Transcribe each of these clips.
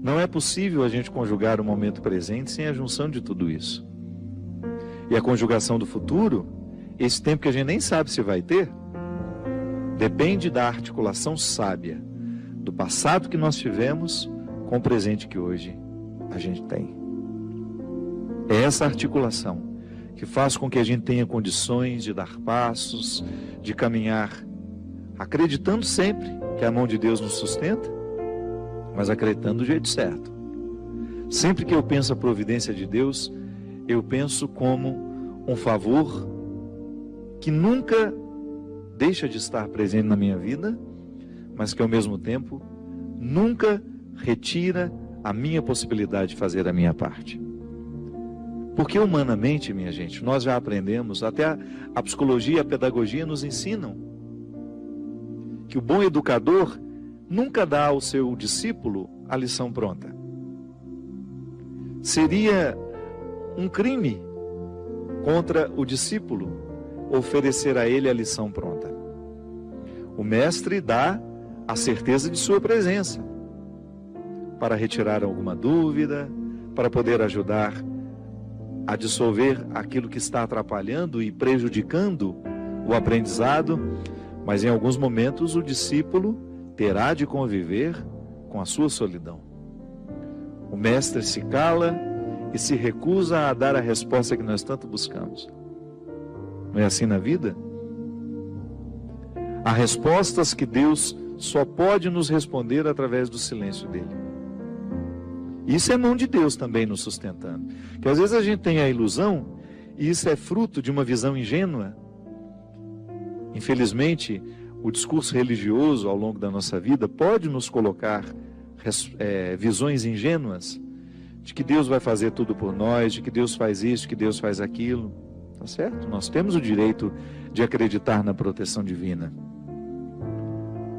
Não é possível a gente conjugar o momento presente sem a junção de tudo isso. E a conjugação do futuro, esse tempo que a gente nem sabe se vai ter, depende da articulação sábia do passado que nós tivemos com o presente que hoje a gente tem. É essa articulação que faz com que a gente tenha condições de dar passos, de caminhar, acreditando sempre que a mão de Deus nos sustenta, mas acreditando do jeito certo. Sempre que eu penso a providência de Deus, eu penso como um favor que nunca deixa de estar presente na minha vida, mas que ao mesmo tempo nunca retira a minha possibilidade de fazer a minha parte. Porque humanamente, minha gente, nós já aprendemos, até a psicologia e a pedagogia nos ensinam, que o bom educador nunca dá ao seu discípulo a lição pronta. Seria um crime contra o discípulo oferecer a ele a lição pronta. O mestre dá a certeza de sua presença, para retirar alguma dúvida, para poder ajudar a dissolver aquilo que está atrapalhando e prejudicando o aprendizado, mas em alguns momentos o discípulo terá de conviver com a sua solidão. O mestre se cala e se recusa a dar a resposta que nós tanto buscamos. Não é assim na vida? Há respostas que Deus só pode nos responder através do silêncio dele. Isso é mão de Deus também nos sustentando. Que às vezes a gente tem a ilusão, e isso é fruto de uma visão ingênua. Infelizmente, o discurso religioso ao longo da nossa vida pode nos colocar visões ingênuas de que Deus vai fazer tudo por nós, de que Deus faz isso, que Deus faz aquilo. Tá certo? Nós temos o direito de acreditar na proteção divina.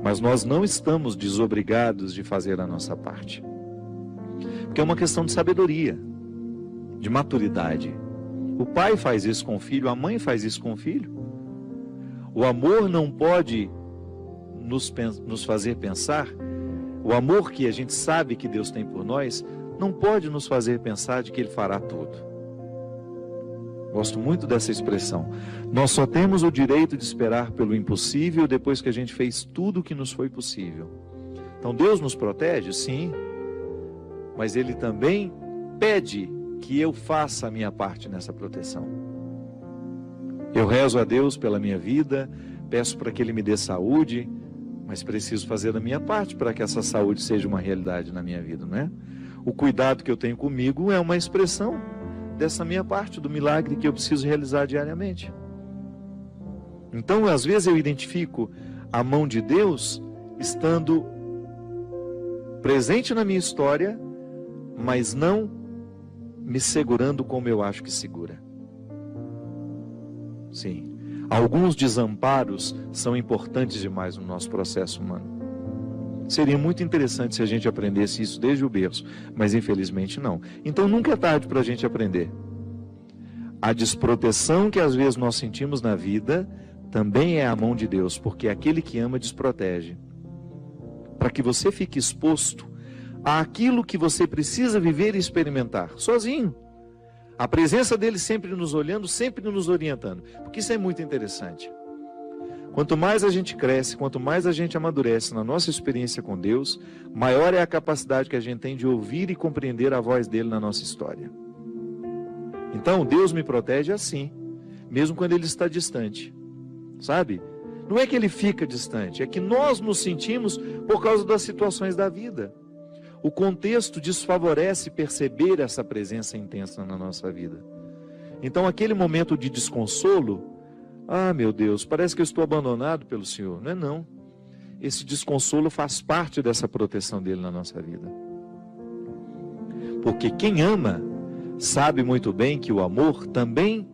Mas nós não estamos desobrigados de fazer a nossa parte. Porque é uma questão de sabedoria, de maturidade. O pai faz isso com o filho, a mãe faz isso com o filho. O amor não pode nos fazer pensar, o amor que a gente sabe que Deus tem por nós, não pode nos fazer pensar de que Ele fará tudo. Gosto muito dessa expressão. Nós só temos o direito de esperar pelo impossível depois que a gente fez tudo o que nos foi possível. Então Deus nos protege? Sim. Mas Ele também pede que eu faça a minha parte nessa proteção. Eu rezo a Deus pela minha vida, peço para que Ele me dê saúde, mas preciso fazer a minha parte para que essa saúde seja uma realidade na minha vida, não é? O cuidado que eu tenho comigo é uma expressão dessa minha parte, do milagre que eu preciso realizar diariamente. Então, às vezes eu identifico a mão de Deus estando presente na minha história, mas não me segurando como eu acho que segura. Sim, alguns desamparos são importantes demais no nosso processo humano. Seria muito interessante se a gente aprendesse isso desde o berço, mas infelizmente não. Então nunca é tarde para a gente aprender. A desproteção que às vezes nós sentimos na vida também é a mão de Deus, porque aquele que ama desprotege. Para que você fique exposto àquilo que você precisa viver e experimentar, sozinho. A presença dele sempre nos olhando, sempre nos orientando, porque isso é muito interessante. Quanto mais a gente cresce, quanto mais a gente amadurece na nossa experiência com Deus, maior é a capacidade que a gente tem de ouvir e compreender a voz dele na nossa história. Então, Deus me protege assim, mesmo quando ele está distante, sabe? Não é que ele fica distante, é que nós nos sentimos por causa das situações da vida. O contexto desfavorece perceber essa presença intensa na nossa vida. Então, aquele momento de desconsolo, ah, meu Deus, parece que eu estou abandonado pelo Senhor. Não é não. Esse desconsolo faz parte dessa proteção dele na nossa vida. Porque quem ama sabe muito bem que o amor também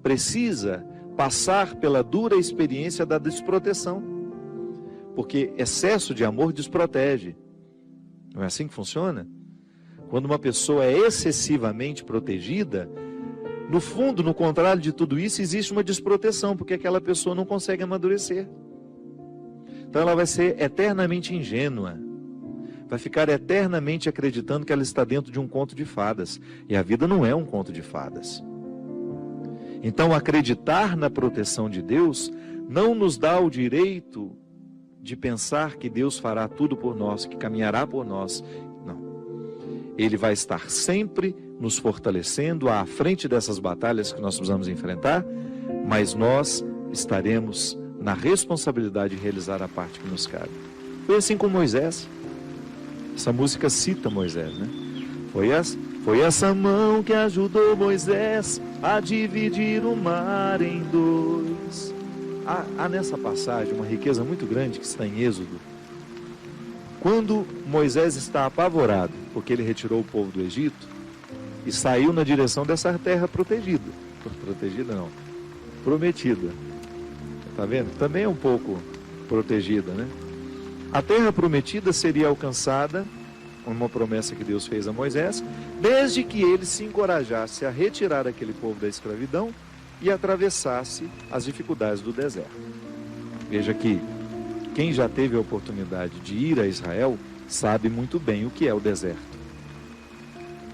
precisa passar pela dura experiência da desproteção. Porque excesso de amor desprotege. Não é assim que funciona? Quando uma pessoa é excessivamente protegida, no fundo, no contrário de tudo isso, existe uma desproteção, porque aquela pessoa não consegue amadurecer. Então ela vai ser eternamente ingênua. vai ficar eternamente acreditando que ela está dentro de um conto de fadas. E a vida não é um conto de fadas. Então, acreditar na proteção de Deus não nos dá o direito de pensar que Deus fará tudo por nós, que caminhará por nós. Não. Ele vai estar sempre nos fortalecendo à frente dessas batalhas que nós precisamos enfrentar, mas nós estaremos na responsabilidade de realizar a parte que nos cabe. Foi assim com Moisés. Essa música cita Moisés, né? Foi essa mão que ajudou Moisés a dividir o mar em dois. Há nessa passagem uma riqueza muito grande que está em Êxodo. Quando Moisés está apavorado, porque ele retirou o povo do Egito e saiu na direção dessa terra protegida. Protegida não, prometida. Está vendo? Também é um pouco protegida, né? A terra prometida seria alcançada, uma promessa que Deus fez a Moisés, desde que ele se encorajasse a retirar aquele povo da escravidão e atravessasse as dificuldades do deserto. Veja que quem já teve a oportunidade de ir a Israel sabe muito bem o que é o deserto.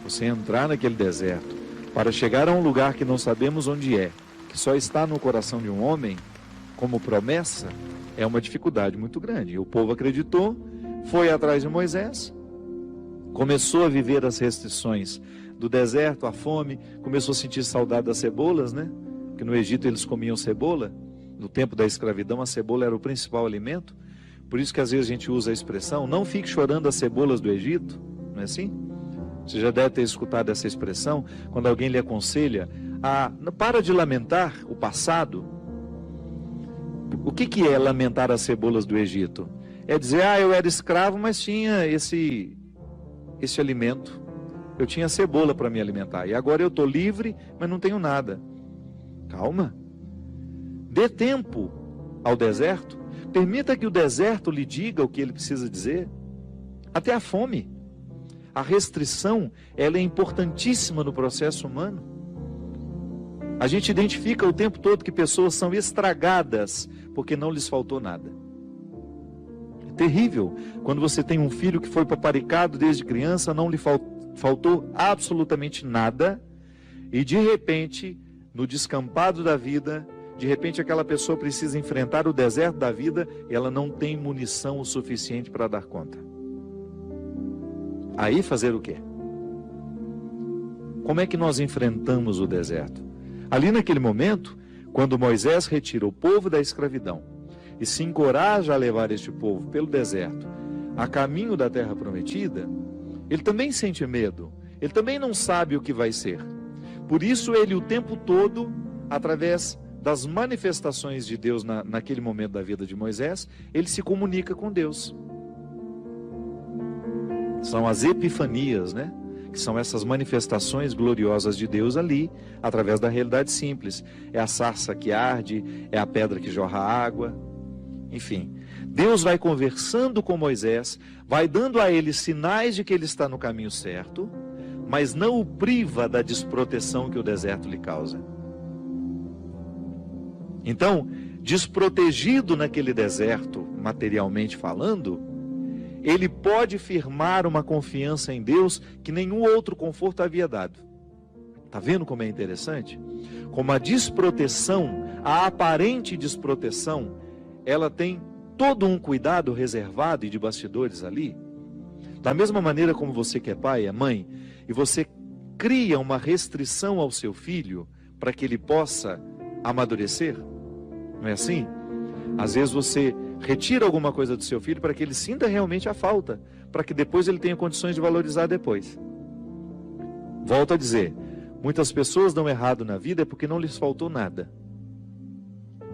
Você entrar naquele deserto para chegar a um lugar que não sabemos onde é, que só está no coração de um homem, como promessa, é uma dificuldade muito grande. E o povo acreditou, foi atrás de Moisés, começou a viver as restrições do deserto, a fome, começou a sentir saudade das cebolas, né? Porque no Egito eles comiam cebola, no tempo da escravidão a cebola era o principal alimento, por isso que às vezes a gente usa a expressão, não fique chorando as cebolas do Egito, não é assim? Você já deve ter escutado essa expressão, quando alguém lhe aconselha, para de lamentar o passado. O que é lamentar as cebolas do Egito? É dizer, eu era escravo, mas tinha esse alimento. Eu tinha cebola para me alimentar. E agora eu estou livre, mas não tenho nada. Calma. Dê tempo ao deserto. Permita que o deserto lhe diga o que ele precisa dizer. Até a fome. A restrição, ela é importantíssima no processo humano. A gente identifica o tempo todo que pessoas são estragadas porque não lhes faltou nada. É terrível quando você tem um filho que foi paparicado desde criança, não lhe faltou absolutamente nada, e de repente, no descampado da vida, de repente aquela pessoa precisa enfrentar o deserto da vida e ela não tem munição o suficiente para dar conta. Aí fazer o quê? Como é que nós enfrentamos o deserto? Ali naquele momento, quando Moisés retira o povo da escravidão e se encoraja a levar este povo pelo deserto a caminho da terra prometida, ele também sente medo, ele também não sabe o que vai ser. Por isso ele o tempo todo, através das manifestações de Deus naquele momento da vida de Moisés, ele se comunica com Deus. São as epifanias, né? Que são essas manifestações gloriosas de Deus ali, através da realidade simples. É a sarça que arde, é a pedra que jorra água, enfim. Deus vai conversando com Moisés, vai dando a ele sinais de que ele está no caminho certo, mas não o priva da desproteção que o deserto lhe causa. Então, desprotegido naquele deserto, materialmente falando, ele pode firmar uma confiança em Deus que nenhum outro conforto havia dado. Está vendo como é interessante? Como a desproteção, a aparente desproteção, ela tem todo um cuidado reservado e de bastidores ali. Da mesma maneira como você que é pai, é mãe, e você cria uma restrição ao seu filho para que ele possa amadurecer, não é assim? Às vezes você retira alguma coisa do seu filho para que ele sinta realmente a falta, para que depois ele tenha condições de valorizar depois. Volto a dizer, muitas pessoas dão errado na vida é porque não lhes faltou nada.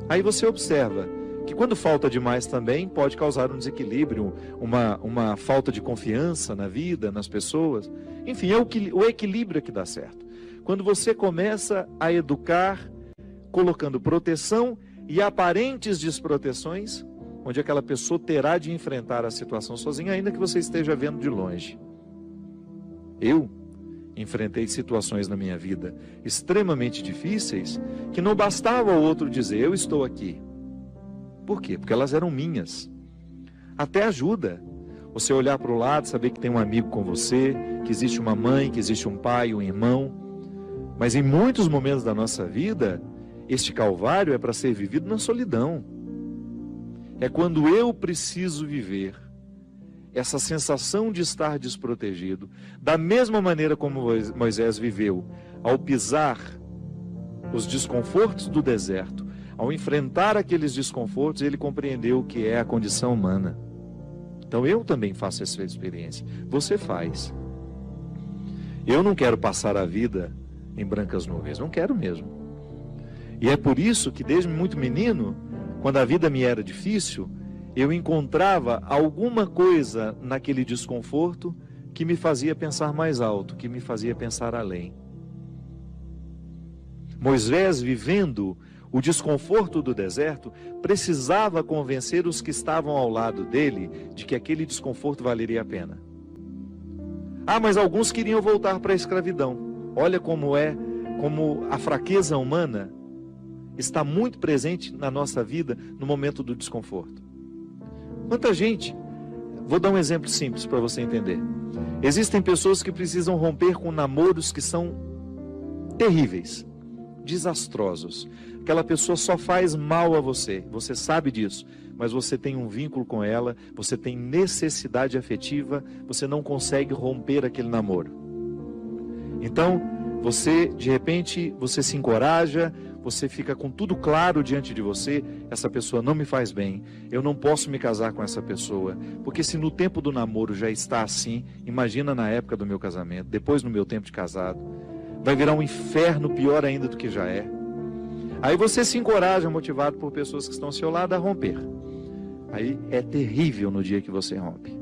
Aí você observa que quando falta demais também pode causar um desequilíbrio, uma falta de confiança na vida, nas pessoas. Enfim, é o equilíbrio que dá certo. Quando você começa a educar, colocando proteção e aparentes desproteções, onde aquela pessoa terá de enfrentar a situação sozinha, ainda que você esteja vendo de longe. Eu enfrentei situações na minha vida extremamente difíceis, que não bastava o outro dizer, eu estou aqui. Por quê? Porque elas eram minhas. Até ajuda. Você olhar para o lado, saber que tem um amigo com você, que existe uma mãe, que existe um pai, um irmão. Mas em muitos momentos da nossa vida, este calvário é para ser vivido na solidão. É quando eu preciso viver essa sensação de estar desprotegido, da mesma maneira como Moisés viveu, ao pisar os desconfortos do deserto, ao enfrentar aqueles desconfortos, ele compreendeu o que é a condição humana. Então eu também faço essa experiência. Você faz. Eu não quero passar a vida em brancas nuvens, não quero mesmo. E é por isso que desde muito menino, quando a vida me era difícil, eu encontrava alguma coisa naquele desconforto que me fazia pensar mais alto, que me fazia pensar além. Moisés, vivendo o desconforto do deserto, precisava convencer os que estavam ao lado dele de que aquele desconforto valeria a pena. Ah, mas alguns queriam voltar para a escravidão. Olha como a fraqueza humana está muito presente na nossa vida no momento do desconforto. Quanta gente, vou dar um exemplo simples para você entender. Existem pessoas que precisam romper com namoros que são terríveis, desastrosos. Aquela pessoa só faz mal a você, você sabe disso, mas você tem um vínculo com ela, você tem necessidade afetiva, você não consegue romper aquele namoro. Então, você, de repente, você se encoraja, você fica com tudo claro diante de você, essa pessoa não me faz bem, eu não posso me casar com essa pessoa, porque se no tempo do namoro já está assim, imagina na época do meu casamento, depois no meu tempo de casado, vai virar um inferno pior ainda do que já é. Aí você se encoraja, motivado por pessoas que estão ao seu lado, a romper. Aí é terrível no dia que você rompe.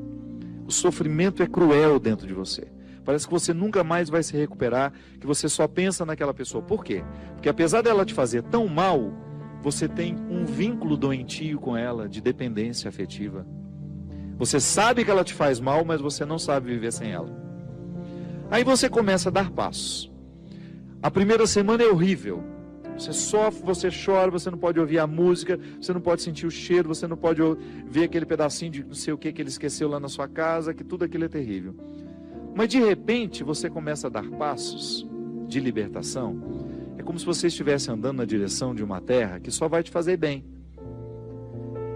O sofrimento é cruel dentro de você. Parece que você nunca mais vai se recuperar, que você só pensa naquela pessoa. Por quê? Porque apesar dela te fazer tão mal, você tem um vínculo doentio com ela, de dependência afetiva. Você sabe que ela te faz mal, mas você não sabe viver sem ela. Aí você começa a dar passos. A primeira semana é horrível. Você sofre, você chora, você não pode ouvir a música, você não pode sentir o cheiro, você não pode ver aquele pedacinho de não sei o que ele esqueceu lá na sua casa, que tudo aquilo é terrível. Mas de repente você começa a dar passos de libertação. É como se você estivesse andando na direção de uma terra que só vai te fazer bem.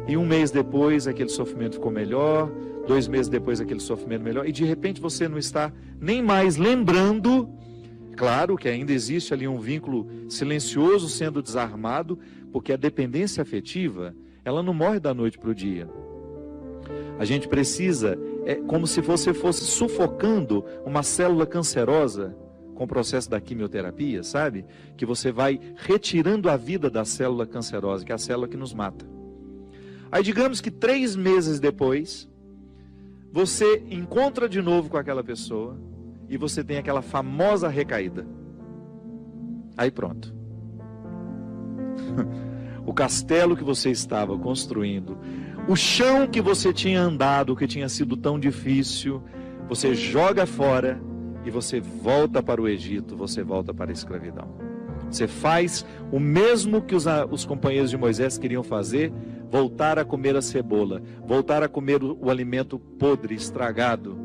E um mês depois aquele sofrimento ficou melhor, 2 meses depois aquele sofrimento melhor, e de repente você não está nem mais lembrando. Claro que ainda existe ali um vínculo silencioso sendo desarmado, porque a dependência afetiva, ela não morre da noite para o dia. A gente precisa, é como se você fosse sufocando uma célula cancerosa com o processo da quimioterapia, sabe? Que você vai retirando a vida da célula cancerosa, que é a célula que nos mata. Aí digamos que 3 meses depois, você encontra de novo com aquela pessoa, e você tem aquela famosa recaída. Aí pronto. O castelo que você estava construindo, o chão que você tinha andado, que tinha sido tão difícil, você joga fora e você volta para o Egito, você volta para a escravidão. Você faz o mesmo que os companheiros de Moisés queriam fazer, voltar a comer a cebola, voltar a comer o alimento podre, estragado.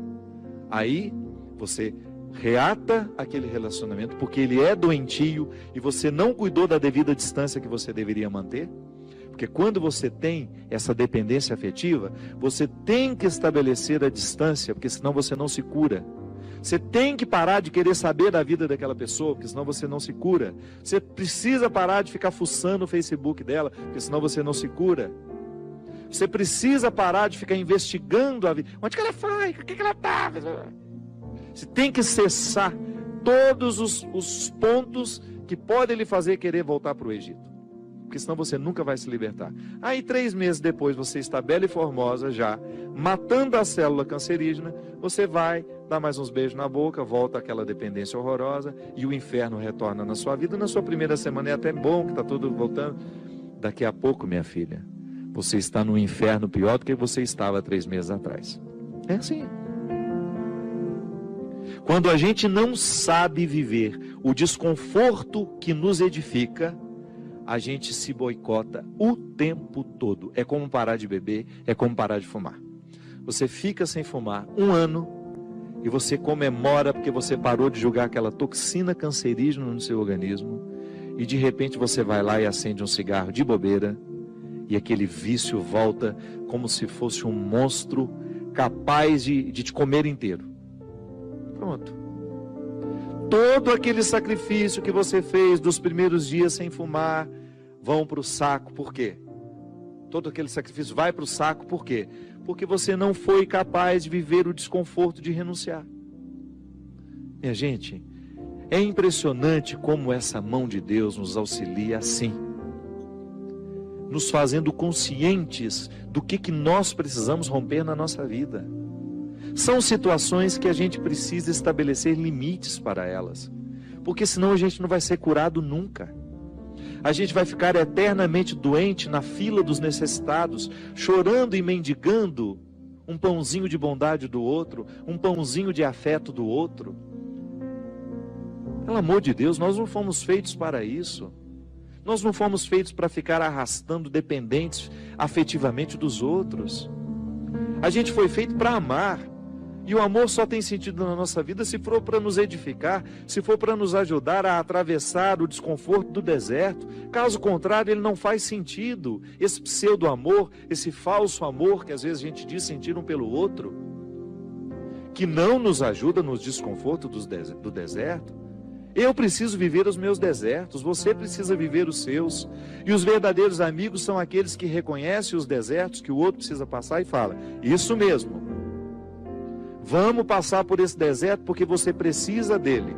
Aí você reata aquele relacionamento, porque ele é doentio e você não cuidou da devida distância que você deveria manter. Porque quando você tem essa dependência afetiva, você tem que estabelecer a distância, porque senão você não se cura. Você tem que parar de querer saber da vida daquela pessoa, porque senão você não se cura. Você precisa parar de ficar fuçando o Facebook dela, porque senão você não se cura. Você precisa parar de ficar investigando a vida. Onde que ela foi? O que ela está? Você tem que cessar todos os pontos que podem lhe fazer querer voltar para o Egito. Porque senão você nunca vai se libertar. Aí 3 meses depois você está bela e formosa já, matando a célula cancerígena, você vai dar mais uns beijos na boca, volta àquela dependência horrorosa e o inferno retorna na sua vida. Na sua primeira semana é até bom que está tudo voltando. Daqui a pouco, minha filha, você está no inferno pior do que você estava 3 meses atrás. É assim. Quando a gente não sabe viver o desconforto que nos edifica, a gente se boicota o tempo todo. É como parar de beber, é como parar de fumar. Você fica sem fumar 1 ano e você comemora porque você parou de jogar aquela toxina cancerígena no seu organismo, e de repente você vai lá e acende um cigarro de bobeira e aquele vício volta como se fosse um monstro capaz de te comer inteiro. Pronto. Todo aquele sacrifício que você fez dos primeiros dias sem fumar vão para o saco. Por quê? Todo aquele sacrifício vai para o saco. Por quê? Porque você não foi capaz de viver o desconforto de renunciar. Minha gente, é impressionante como essa mão de Deus nos auxilia assim, nos fazendo conscientes do que nós precisamos romper na nossa vida. São situações que a gente precisa estabelecer limites para elas, porque senão a gente não vai ser curado nunca. A gente vai ficar eternamente doente na fila dos necessitados, chorando e mendigando um pãozinho de bondade do outro, um pãozinho de afeto do outro. Pelo amor de Deus, nós não fomos feitos para isso. Nós não fomos feitos para ficar arrastando dependentes afetivamente dos outros. A gente foi feito para amar. E o amor só tem sentido na nossa vida se for para nos edificar, se for para nos ajudar a atravessar o desconforto do deserto. Caso contrário, ele não faz sentido. Esse pseudo-amor, esse falso amor que às vezes a gente diz sentir um pelo outro, que não nos ajuda nos desconfortos do deserto. Eu preciso viver os meus desertos, você precisa viver os seus. E os verdadeiros amigos são aqueles que reconhecem os desertos que o outro precisa passar e fala: isso mesmo, vamos passar por esse deserto porque você precisa dele.